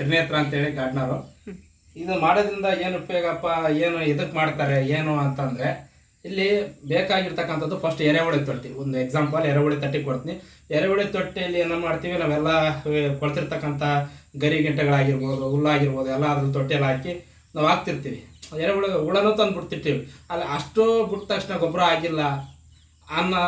ತ್ರಿನೇತ್ರ ಅಂತೇಳಿ ಗಾರ್ಡ್ನರು. ಇದು ಮಾಡೋದ್ರಿಂದ ಏನು ಉಪಯೋಗಪ್ಪ, ಏನು ಇದಕ್ಕೆ ಮಾಡ್ತಾರೆ ಏನು ಅಂತಂದರೆ, ಇಲ್ಲಿ ಬೇಕಾಗಿರ್ತಕ್ಕಂಥದ್ದು ಫಸ್ಟ್ ಎರೆಹುಳಿ ತೊಟ್ಟಿ. ಒಂದು ಎಕ್ಸಾಂಪಲ್ ಎರೆಹುಳಿ ತೊಟ್ಟಿ ಕೊಡ್ತೀನಿ. ಎರೆಹುಳಿ ತೊಟ್ಟಿಯಲ್ಲಿ ಏನು ಮಾಡ್ತೀವಿ, ನಾವೆಲ್ಲ ಕೊಡ್ತಿರ್ತಕ್ಕಂಥ ಗರಿ ಗಿಂಟೆಗಳಾಗಿರ್ಬೋದು, ಹುಲ್ಲಾಗಿರ್ಬೋದು ಎಲ್ಲ ಅದ್ರ ತೊಟ್ಟಿಯಲ್ಲಿ ಹಾಕಿ ನಾವು ಹಾಕ್ತಿರ್ತೀವಿ. ಹುಳನೂ ತಂದು ಬಿಡ್ತಿರ್ತೀವಿ. ಅಲ್ಲಿ ಅಷ್ಟು ಬಿಟ್ಟ ತಕ್ಷಣ ಗೊಬ್ಬರ ಆಗಿಲ್ಲ ಅನ್ನೋ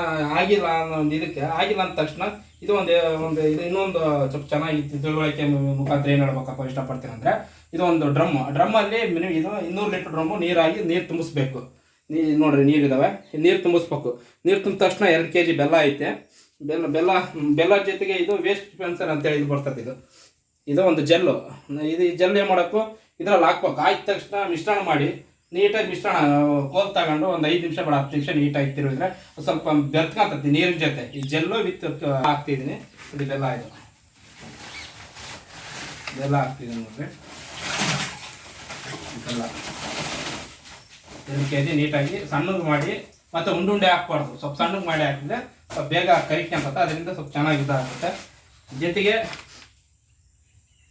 ಒಂದು ಇದಕ್ಕೆ ಆಗಿಲ್ಲ ಅಂದ ತಕ್ಷಣ ಇದು ಒಂದು ಇದು ಇನ್ನೊಂದು ಸ್ವಲ್ಪ ಚೆನ್ನಾಗಿ ತಿಳುವಳಿಕೆ ಮುಖಾಂತರ ಏನು ಹೇಳ್ಬೇಕಪ್ಪ ಇಷ್ಟಪಡ್ತೀನಿ ಅಂದರೆ, ಇದು ಒಂದು ಡ್ರಮ್ಮಲ್ಲಿ ಮಿನಿಮಮ್ ಇದು 200 ಲೀಟ್ರ್ ಡ್ರಮ್ಮು ನೀರು ತುಂಬಿಸ್ಬೇಕು. ನೋಡ್ರಿ ನೀರಿದ್ದಾವೆ, ನೀರು ತುಂಬಿಸ್ಬೇಕು. ನೀರು ತುಂಬಿದ ತಕ್ಷಣ 2 kg ಬೆಲ್ಲ ಐತೆ. ಬೆಲ್ಲ ಜೊತೆಗೆ ಇದು ವೇಸ್ಟ್ ಡಿಸ್ಪೆನ್ಸರ್ ಅಂತೇಳಿ ಇದು ಬರ್ತದೆ. ಇದು ಒಂದು ಜೆಲ್ಲು. ಇದು ಜೆಲ್ ಏನು ಮಾಡೋಕ್ಕೂ ಇದ್ರಲ್ಲಿ ಹಾಕ್ಬೇಕು. ಹಾಕಿದ ತಕ್ಷಣ ಮಿಶ್ರಣ ಮಾಡಿ ನೀಟಾಗಿ ಕೋಲ್ ತಗೊಂಡು ಒಂದು 5 ನಿಮಿಷ 10 ನಿಮಿಷ ನೀಟಾಗಿ ತಿರುಗಿದ್ರೆ ಸ್ವಲ್ಪ ಬೆರ್ತ್ಕೊಂತತಿ ನೀರಿನ ಜೊತೆ. ಈ ಜೆಲ್ಲು ವಿತ್ ಹಾಕ್ತಿದ್ದೀನಿ. ಇದು ಬೆಲ್ಲ ಹಾಕ್ತಿದ್ದೀನಿ ನೋಡ್ರಿ. ಬೆಲ್ಲ 2 kg ನೀಟಾಗಿ ಸಣ್ಣಗೆ ಮಾಡಿ, ಮತ್ತು ಉಂಡೆ ಹಾಕ್ಬಾರ್ದು. ಸ್ವಲ್ಪ ಸಣ್ಣಗೆ ಮಾಡಿ ಹಾಕಿದ್ರೆ ಸ್ವಲ್ಪ ಬೇಗ ಕರಿಕ್ಯಂತತೆ, ಅದರಿಂದ ಸ್ವಲ್ಪ ಚೆನ್ನಾಗಿ ಇದಾಗುತ್ತೆ. ಜೊತೆಗೆ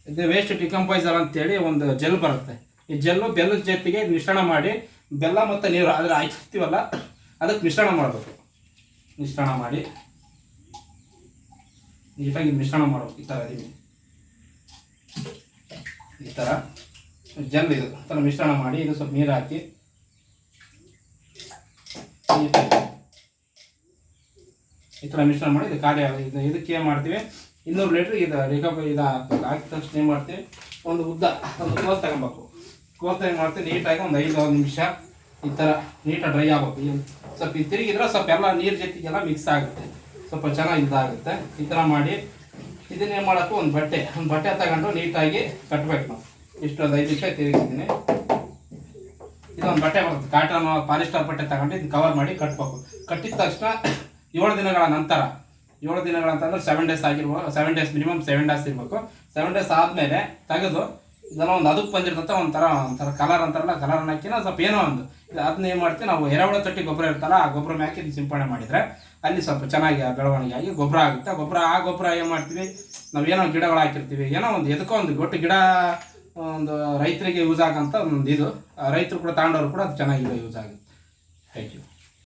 ಇದು ವೇಸ್ಟ್ ಡಿಕಂಪೋಸರ್ ಅಂತೇಳಿ ಒಂದು ಜೆಲ್ ಬರುತ್ತೆ. ಈ ಜೆಲ್ಲು ಬೆಲ್ಲದ ಜೊತೆಗೆ ಮಿಶ್ರಣ ಮಾಡಿ, ಬೆಲ್ಲ ಮತ್ತು ನೀರು ಅದ್ರ ಹಾಕ್ತಿವಲ್ಲ ಅದಕ್ಕೆ ಮಿಶ್ರಣ ಮಾಡಬೇಕು. ಮಿಶ್ರಣ ಮಾಡಿ ನೀಟಾಗಿ ಮಿಶ್ರಣ ಮಾಡಬೇಕು. ಈ ಥರ ಜೆಲ್ ಇದು ಥರ ಮಿಶ್ರಣ ಮಾಡಿ, ಇದು ಸ್ವಲ್ಪ ನೀರು ಹಾಕಿ ಈ ಥರ ಮಿಶ್ರಣ ಮಾಡಿ ಇದು ಖಾಲಿ ಇದಕ್ಕೆ ಏನು ಮಾಡ್ತೀವಿ, 200 ಲೀಟ್ರ್ ಇದು ಹಾಕ್ಬೇಕು. ಹಾಕಿದ ತಕ್ಷಣ ಏನು ಮಾಡ್ತೀವಿ, ಒಂದು ಕೋಲ್ ತಗೊಬೇಕು. ಕೋಲ್ ಏನು ಮಾಡ್ತೀವಿ, ನೀಟಾಗಿ ಒಂದು 5 ನಿಮಿಷ ಈ ಥರ ನೀಟಾಗಿ ಡ್ರೈ ಆಗಬೇಕು. ಸ್ವಲ್ಪ ತಿರುಗಿದ್ರೆ ಸ್ವಲ್ಪ ಎಲ್ಲ ನೀರು ಜೊತೆಗೆಲ್ಲ ಮಿಕ್ಸ್ ಆಗುತ್ತೆ, ಸ್ವಲ್ಪ ಚೆನ್ನಾಗಿ ಇದಾಗುತ್ತೆ. ಈ ಥರ ಮಾಡಿ ಇದನ್ನೇನು ಮಾಡೋಕ್ಕೂ ಒಂದು ಬಟ್ಟೆ ತಗೊಂಡು ನೀಟಾಗಿ ಕಟ್ಟಬೇಕು. ನಾವು ಇಷ್ಟು ಒಂದು 5 ನಿಮಿಷ ತಿರುಗಿದ್ದೀನಿ. ಇದೊಂದು ಬಟ್ಟೆ ಬರುತ್ತೆ, ಕಾಟನ್ ಪಾಲಿಸ್ಟರ್ ಬಟ್ಟೆ ತಗೊಂಡು ಇದನ್ನ ಕವರ್ ಮಾಡಿ ಕಟ್ಟಬೇಕು. ಕಟ್ಟಿದ ತಕ್ಷಣ 7 ದಿನಗಳ ನಂತರ 7 ದಿನಗಳಂತಂದ್ರೆ 7 ಡೇಸ್ ಆಗಿರ್ಬೋದು. 7 ಡೇಸ್ ಮಿನಿಮಮ್ 7 ಡೇಸ್ ಇರಬೇಕು. 7 ಡೇಸ್ ಆದಮೇಲೆ ತೆಗೆದು ಇದನ್ನು ಒಂದು ಅದಕ್ಕೆ ಬಂದಿರ್ತಂಥ ಒಂಥರ ಕಲರ್ ಅಂತಾರಲ್ಲ, ಕಲರ್ನ ಹಾಕಿನ ಸ್ವಲ್ಪ ಏನೋ ಒಂದು ಅದನ್ನ ಏನು ಮಾಡ್ತೀವಿ ನಾವು, ಎರೆಹುಳ ತೊಟ್ಟಿ ಗೊಬ್ಬರ ಇರ್ತಲ್ಲ, ಆ ಗೊಬ್ಬರ ಹಾಕಿ ಸಿಂಪಡಣೆ ಮಾಡಿದರೆ ಅಲ್ಲಿ ಸ್ವಲ್ಪ ಚೆನ್ನಾಗಿ ಬೆಳವಣಿಗೆ ಆಗಿ ಗೊಬ್ಬರ ಆಗುತ್ತೆ. ಗೊಬ್ಬರ ಏನು ಮಾಡ್ತೀವಿ, ನಾವೇನೋ ಗಿಡಗಳು ಹಾಕಿರ್ತೀವಿ, ಏನೋ ಒಂದು ಎದಕ್ಕೋ ಒಂದು ಒಟ್ಟು ಗಿಡ ಒಂದು ರೈತರಿಗೆ ಯೂಸ್ ಆಗೋಂಥ ಒಂದು ಇದು, ರೈತರು ಕೂಡ ತಗೊಂಡವ್ರು ಕೂಡ ಅದು ಚೆನ್ನಾಗಿ ಯೂಸ್ ಆಗುತ್ತೆ. Thank you.